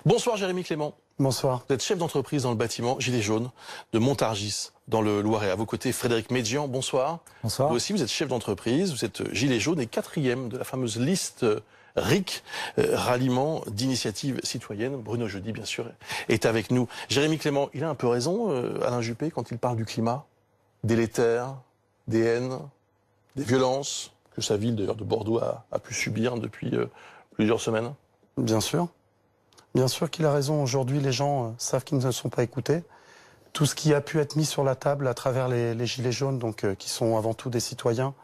Bonsoir Jérémy Clément. Bonsoir. Vous êtes chef d'entreprise dans le bâtiment Gilets jaunes de Montargis, dans le Loiret. À vos côtés, Frédéric Médian, bonsoir. Bonsoir. Vous aussi, vous êtes chef d'entreprise, vous êtes Gilets jaunes et 4e de la fameuse liste RIC, ralliement d'initiatives citoyennes. Bruno Jeudi, bien sûr, est avec nous. Jérémy Clément, il a un peu raison, Alain Juppé, quand il parle du climat délétère, des haines, des violences, que sa ville, d'ailleurs, de Bordeaux, a pu subir depuis plusieurs semaines. Bien sûr. Bien sûr qu'il a raison. Aujourd'hui, les gens savent qu'ils ne sont pas écoutés. Tout ce qui a pu être mis sur la table à travers les Gilets jaunes, donc qui sont avant tout des citoyens,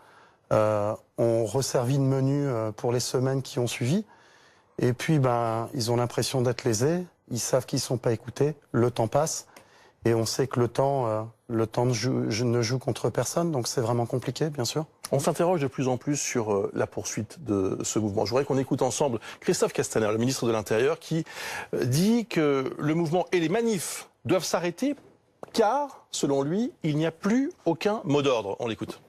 ont resservi de menu pour les semaines qui ont suivi. Et puis, ils ont l'impression d'être lésés. Ils savent qu'ils ne sont pas écoutés. Le temps passe. Et on sait que le temps ne joue contre personne. Donc, c'est vraiment compliqué, bien sûr. On s'interroge de plus en plus sur la poursuite de ce mouvement. Je voudrais qu'on écoute ensemble Christophe Castaner, le ministre de l'Intérieur, qui dit que le mouvement et les manifs doivent s'arrêter car, selon lui, il n'y a plus aucun mot d'ordre. On l'écoute.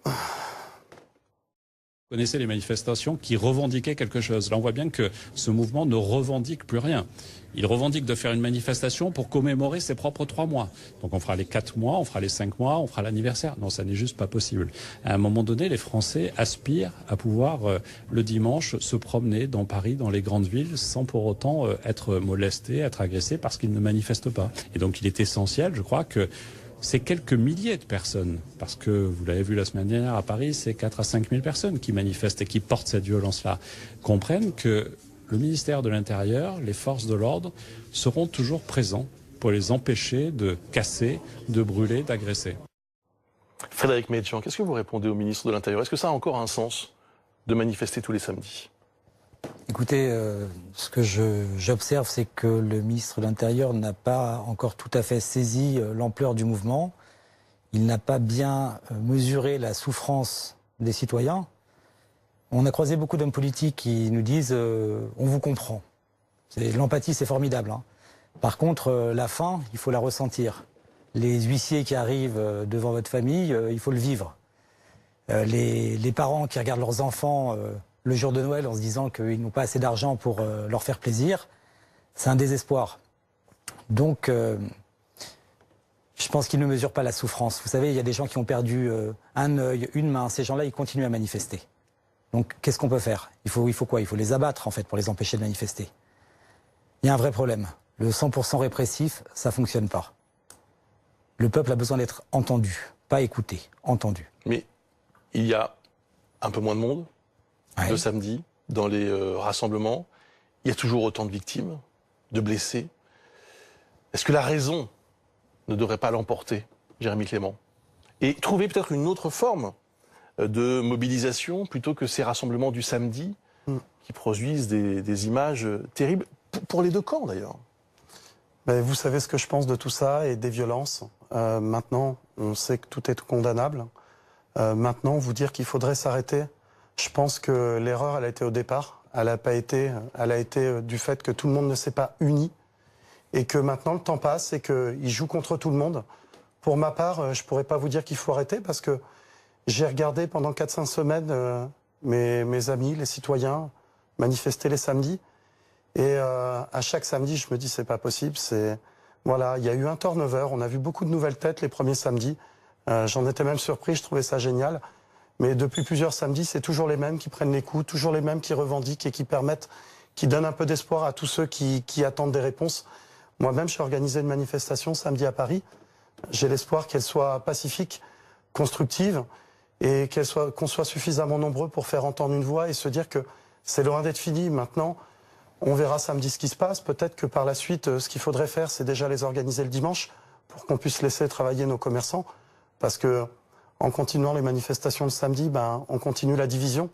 Vous connaissez les manifestations qui revendiquaient quelque chose. Là, on voit bien que ce mouvement ne revendique plus rien. Il revendique de faire une manifestation pour commémorer ses propres 3 mois. Donc on fera les 4 mois, on fera les 5 mois, on fera l'anniversaire. Non, ça n'est juste pas possible. À un moment donné, les Français aspirent à pouvoir, le dimanche, se promener dans Paris, dans les grandes villes, sans pour autant être molestés, être agressés, parce qu'ils ne manifestent pas. Et donc il est essentiel, je crois, que ces quelques milliers de personnes, parce que vous l'avez vu la semaine dernière à Paris, c'est 4 à 5 000 personnes qui manifestent et qui portent cette violence-là, comprennent que le ministère de l'Intérieur, les forces de l'ordre seront toujours présents pour les empêcher de casser, de brûler, d'agresser. Frédéric Médian, qu'est-ce que vous répondez au ministre de l'Intérieur? Est-ce que ça a encore un sens de manifester tous les samedis? Écoutez, ce que j'observe, c'est que le ministre de l'Intérieur n'a pas encore tout à fait saisi l'ampleur du mouvement. Il n'a pas bien mesuré la souffrance des citoyens. On a croisé beaucoup d'hommes politiques qui nous disent on vous comprend. L'empathie, c'est formidable. Hein. Par contre, la faim, il faut la ressentir. Les huissiers qui arrivent devant votre famille, il faut le vivre. Les parents qui regardent leurs enfants le jour de Noël en se disant qu'ils n'ont pas assez d'argent pour leur faire plaisir, c'est un désespoir. Donc, je pense qu'ils ne mesurent pas la souffrance. Vous savez, il y a des gens qui ont perdu un œil, une main. Ces gens-là, ils continuent à manifester. Donc, qu'est-ce qu'on peut faire? Il faut quoi? Il faut les abattre, en fait, pour les empêcher de manifester. Il y a un vrai problème. Le 100% répressif, ça ne fonctionne pas. Le peuple a besoin d'être entendu, pas écouté, entendu. Mais il y a un peu moins de monde le samedi dans les rassemblements. Il y a toujours autant de victimes, de blessés. Est-ce que la raison ne devrait pas l'emporter, Jérémy Clément? Et trouver peut-être une autre forme de mobilisation plutôt que ces rassemblements du samedi qui produisent des images terribles, pour les deux camps d'ailleurs. Vous savez ce que je pense de tout ça et des violences. Maintenant, on sait que tout est condamnable. Maintenant, vous dire qu'il faudrait s'arrêter, je pense que l'erreur, elle a été au départ. Elle a été du fait que tout le monde ne s'est pas uni et que maintenant le temps passe et qu'ils jouent contre tout le monde. Pour ma part, je pourrais pas vous dire qu'il faut arrêter parce que j'ai regardé pendant 4-5 semaines mes amis, les citoyens, manifester les samedis. Et à chaque samedi, je me dis c'est pas possible. Voilà, il y a eu un turnover. On a vu beaucoup de nouvelles têtes les premiers samedis. J'en étais même surpris. Je trouvais ça génial. Mais depuis plusieurs samedis, c'est toujours les mêmes qui prennent les coups, toujours les mêmes qui revendiquent et qui donnent un peu d'espoir à tous ceux qui attendent des réponses. Moi-même, j'ai organisé une manifestation samedi à Paris. J'ai l'espoir qu'elle soit pacifique, constructive et qu'on soit suffisamment nombreux pour faire entendre une voix et se dire que c'est loin d'être fini. Maintenant, on verra samedi ce qui se passe. Peut-être que par la suite, ce qu'il faudrait faire, c'est déjà les organiser le dimanche pour qu'on puisse laisser travailler nos commerçants. Parce que en continuant les manifestations le samedi, on continue la division.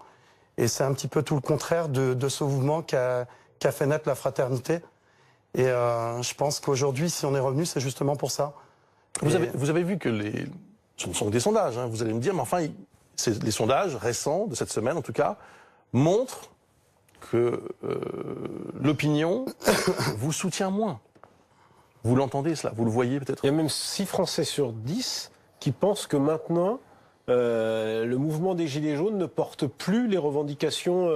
Et c'est un petit peu tout le contraire de ce mouvement qui a fait naître la fraternité. Et je pense qu'aujourd'hui, si on est revenu, c'est justement pour ça. Vous avez vu que ce ne sont que des sondages, hein, vous allez me dire, mais enfin, les sondages récents, de cette semaine en tout cas, montrent que l'opinion vous soutient moins. Vous l'entendez cela? Vous le voyez peut-être? Il y a même 6 Français sur 10 qui pensent que maintenant, le mouvement des Gilets jaunes ne porte plus les revendications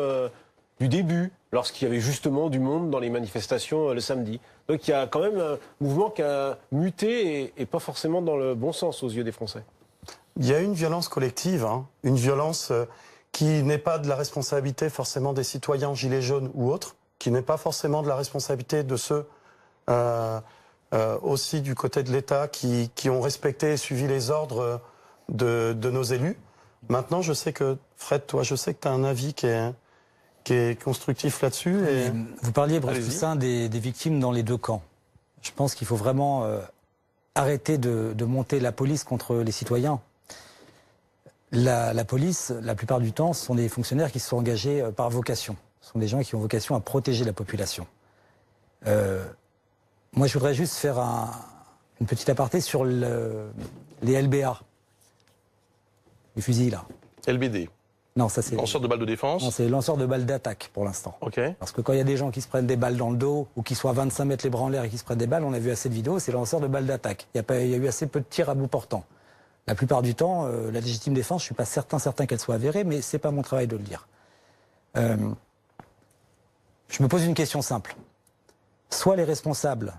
du début, lorsqu'il y avait justement du monde dans les manifestations le samedi. Donc il y a quand même un mouvement qui a muté et pas forcément dans le bon sens aux yeux des Français. Il y a une violence collective, hein, une violence qui n'est pas de la responsabilité forcément des citoyens gilets jaunes ou autres, qui n'est pas forcément de la responsabilité de ceux aussi du côté de l'État qui ont respecté et suivi les ordres de nos élus. Maintenant, je sais que, Fred, toi, je sais que tu as un avis qui est constructif là-dessus. Et... Vous parliez, Bruce Toussaint, des victimes dans les deux camps. Je pense qu'il faut vraiment arrêter de monter la police contre les citoyens. La police, la plupart du temps, sont des fonctionnaires qui se sont engagés par vocation. Ce sont des gens qui ont vocation à protéger la population. Moi, je voudrais juste faire une petite aparté sur les LBA. Les fusils, là. LBD. Non, ça c'est... Lanceur de balles de défense. Non, c'est lanceur de balles d'attaque, pour l'instant. Ok. Parce que quand il y a des gens qui se prennent des balles dans le dos, ou qui sont à 25 mètres les bras en l'air et qui se prennent des balles, on a vu assez de vidéos, c'est lanceur de balles d'attaque. Il y a eu assez peu de tirs à bout portant. La plupart du temps, la légitime défense, je suis pas certain qu'elle soit avérée, mais c'est pas mon travail de le dire. Je me pose une question simple. Soit les responsables,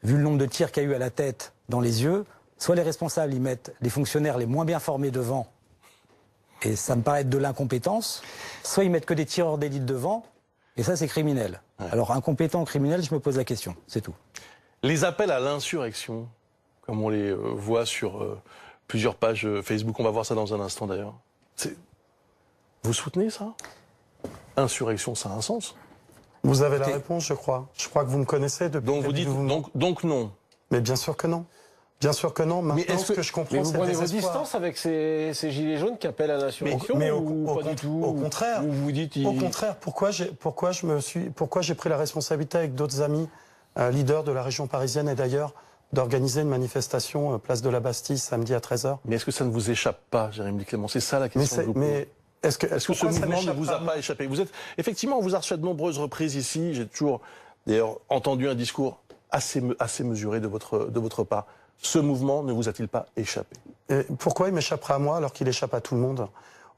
vu le nombre de tirs qu'il y a eu à la tête, dans les yeux, soit les responsables, ils mettent les fonctionnaires les moins bien formés devant, et ça me paraît être de l'incompétence, soit ils mettent que des tireurs d'élite devant, et ça c'est criminel. Ouais. Alors incompétent ou criminel, je me pose la question, c'est tout. Les appels à l'insurrection, comme on les voit sur plusieurs pages Facebook, on va voir ça dans un instant d'ailleurs. Vous soutenez ça? Insurrection, ça a un sens? Vous avez la réponse, je crois. Je crois que vous me connaissez depuis... Donc vous dites donc non? Mais bien sûr que non. Bien sûr que non. Maintenant, ce que je comprends, c'est le désespoir. Mais vous prenez vos distances avec ces gilets jaunes qui appellent à l'insurrection ou pas du tout? Au contraire. Ou vous dites au contraire. Pourquoi j'ai pris la responsabilité avec d'autres amis leaders de la région parisienne et d'ailleurs d'organiser une manifestation place de la Bastille samedi à 13h? Mais est-ce que ça ne vous échappe pas, Jérémy Clément? C'est ça la question. Mais est-ce que ce mouvement ne vous a pas échappé? Effectivement, on vous a reçu à de nombreuses reprises ici. J'ai toujours, d'ailleurs, entendu un discours assez mesuré de votre part. Ce mouvement ne vous a-t-il pas échappé? Et pourquoi il m'échapperait à moi alors qu'il échappe à tout le monde?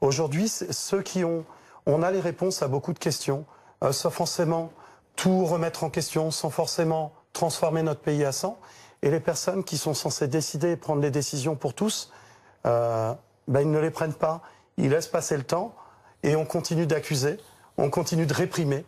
Aujourd'hui, ceux qui ont... On a les réponses à beaucoup de questions, sans forcément tout remettre en question, sans forcément transformer notre pays à 100. Et les personnes qui sont censées décider et prendre les décisions pour tous, ils ne les prennent pas. Ils laissent passer le temps et on continue d'accuser, on continue de réprimer,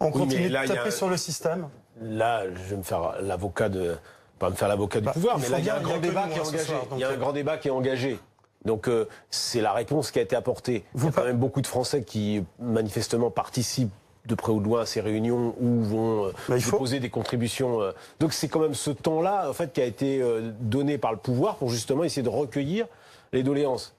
on continue de taper sur le système. Là, je vais me faire l'avocat de... Pas me faire l'avocat du pouvoir, mais là, il y a un grand débat qui est engagé. Il y a un grand débat qui est engagé. Donc, c'est la réponse qui a été apportée. Il y a quand même beaucoup de Français qui, manifestement, participent de près ou de loin à ces réunions ou vont déposer des contributions. Donc, c'est quand même ce temps-là, en fait, qui a été donné par le pouvoir pour justement essayer de recueillir les doléances.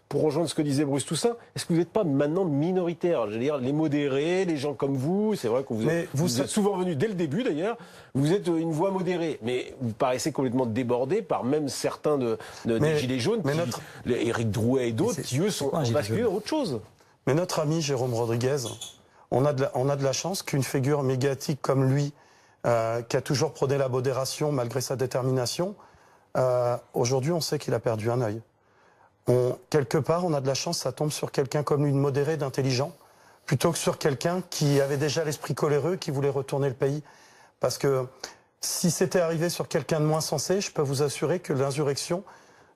Pour rejoindre ce que disait Bruce Toussaint, est-ce que vous n'êtes pas maintenant minoritaire? Je veux dire, les modérés, les gens comme vous, c'est vrai que vous êtes souvent venus dès le début d'ailleurs, vous êtes une voix modérée, mais vous paraissez complètement débordé par même certains des Gilets jaunes, Éric Drouet et d'autres, qui eux sont basculés dans autre chose. Mais notre ami Jérôme Rodriguez, on a de la chance qu'une figure médiatique comme lui, qui a toujours prôné la modération malgré sa détermination, aujourd'hui on sait qu'il a perdu un œil. Quelque part, on a de la chance, ça tombe sur quelqu'un comme lui, de modéré, d'intelligent, plutôt que sur quelqu'un qui avait déjà l'esprit coléreux, qui voulait retourner le pays. Parce que si c'était arrivé sur quelqu'un de moins sensé, je peux vous assurer que l'insurrection,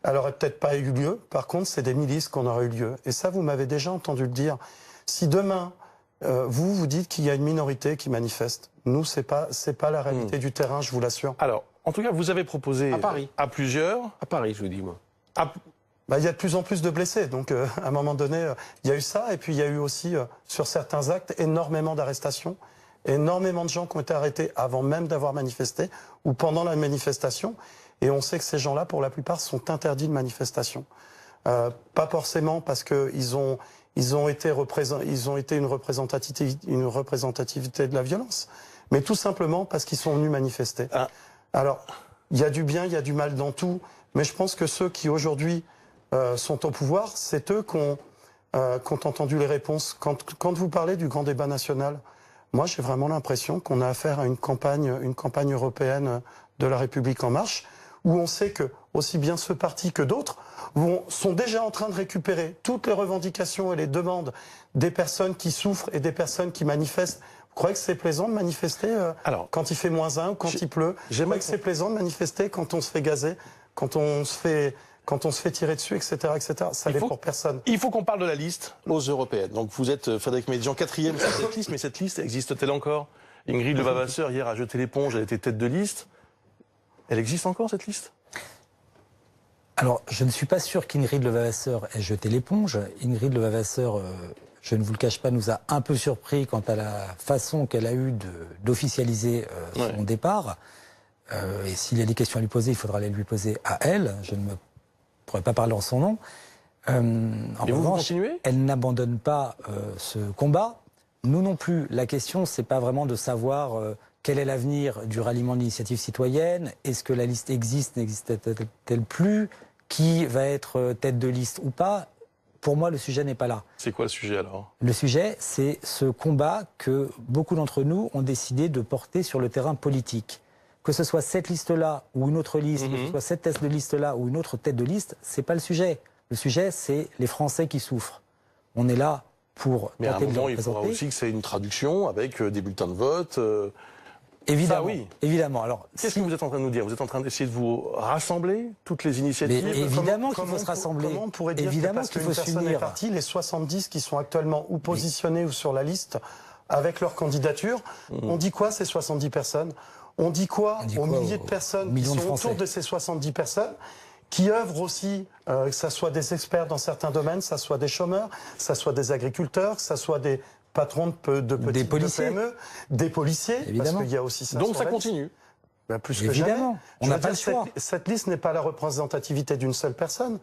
elle aurait peut-être pas eu lieu. Par contre, c'est des milices qu'on aurait eu lieu. Et ça, vous m'avez déjà entendu le dire. Si demain, vous dites qu'il y a une minorité qui manifeste, nous, c'est pas la réalité du terrain, je vous l'assure. Alors, en tout cas, vous avez proposé à plusieurs... À Paris, je vous dis, moi. Il y a de plus en plus de blessés, donc à un moment donné, il y a eu ça, et puis il y a eu aussi, sur certains actes, énormément d'arrestations, énormément de gens qui ont été arrêtés avant même d'avoir manifesté, ou pendant la manifestation, et on sait que ces gens-là, pour la plupart, sont interdits de manifestation. Pas forcément parce qu'ils ont été une représentativité de la violence, mais tout simplement parce qu'ils sont venus manifester. Alors, il y a du bien, il y a du mal dans tout, mais je pense que ceux qui aujourd'hui sont au pouvoir, c'est eux qui ont entendu les réponses. Quand vous parlez du grand débat national, moi j'ai vraiment l'impression qu'on a affaire à une campagne européenne de la République en marche, où on sait que aussi bien ce parti que d'autres sont déjà en train de récupérer toutes les revendications et les demandes des personnes qui souffrent et des personnes qui manifestent. Vous croyez que c'est plaisant de manifester quand il fait -1 ou quand il pleut? Vous croyez que c'est plaisant de manifester quand on se fait gazer, quand on se fait tirer dessus, etc., etc. Ça l'est pour personne. Il faut qu'on parle de la liste aux européennes. Donc vous êtes, Frédéric Médian, 4e sur cette liste, mais cette liste existe-t-elle encore? Ingrid Levavasseur, hier, a jeté l'éponge, elle était tête de liste. Elle existe encore, cette liste? Alors, je ne suis pas sûr qu'Ingrid Levavasseur ait jeté l'éponge. Ingrid Levavasseur, je ne vous le cache pas, nous a un peu surpris quant à la façon qu'elle a eue d'officialiser son départ. Et s'il y a des questions à lui poser, il faudra les lui poser à elle. Je ne pourrais pas parler en son nom. En revanche, elle n'abandonne pas ce combat. Nous non plus. La question, c'est pas vraiment de savoir quel est l'avenir du ralliement de l'initiative citoyenne. Est-ce que la liste existe, n'existe-t-elle plus? Qui va être tête de liste ou pas? Pour moi, le sujet n'est pas là. C'est quoi le sujet alors? Le sujet, c'est ce combat que beaucoup d'entre nous ont décidé de porter sur le terrain politique. Que ce soit cette liste-là ou une autre liste, que ce soit cette tête de liste-là ou une autre tête de liste, c'est pas le sujet. Le sujet, c'est les Français qui souffrent. On est là pour mais à un tenter de moment, les il faudra aussi que c'est une traduction avec des bulletins de vote. Évidemment, ça, oui. Évidemment. Alors, qu'est-ce que vous êtes en train de nous dire? Vous êtes en train d'essayer de vous rassembler toutes les initiatives? Mais évidemment qu'il faut se rassembler. Comment on pourrait dire évidemment que parce qu'une personne est partie, les 70 qui sont actuellement ou positionnés ou sur la liste avec leur candidature, on dit quoi ces 70 personnes? On dit quoi aux milliers de personnes qui sont autour de ces 70 personnes, qui œuvrent aussi, que ce soit des experts dans certains domaines, que ce soit des chômeurs, que ce soit des agriculteurs, que ce soit des patrons de petits PME, des policiers, évidemment. Parce qu'il y a aussi ça. Donc ça continue. Ben, plus que évidemment, jamais. on n'a pas le choix. Cette liste n'est pas la représentativité d'une seule personne.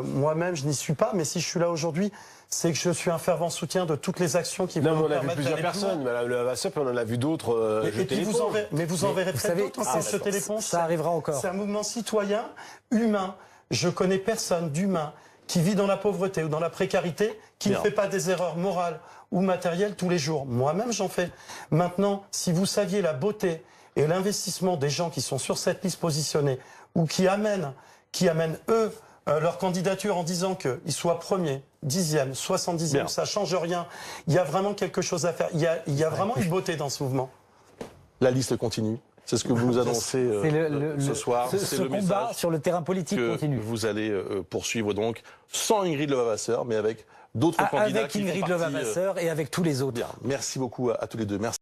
Moi-même, je n'y suis pas, mais si je suis là aujourd'hui, c'est que je suis un fervent soutien de toutes les actions qui vont nous permettre d'aller plus loin. On a vu plusieurs personnes, Madame Levavasseur, on en a vu d'autres jeter l'éponge. Mais vous en verrez peut-être d'autres qui jeter l'éponge. Ça arrivera encore. C'est un mouvement citoyen, humain. Je connais personne d'humain qui vit dans la pauvreté ou dans la précarité, qui ne fait pas des erreurs morales ou matérielles tous les jours. Moi-même, j'en fais. Maintenant, si vous saviez la beauté et l'investissement des gens qui sont sur cette liste positionnée ou qui amènent eux, leur candidature en disant qu'ils soient premiers, 10e, 70e, ça change rien. Il y a vraiment quelque chose à faire. Il y a vraiment une beauté dans ce mouvement. La liste continue. C'est ce que vous nous annoncez ce soir. C'est le combat sur le terrain politique que continue. Vous allez poursuivre donc sans Ingrid Levavasseur, mais avec d'autres candidats avec Ingrid Levavasseur et avec tous les autres. Bien. Merci beaucoup à tous les deux. Merci.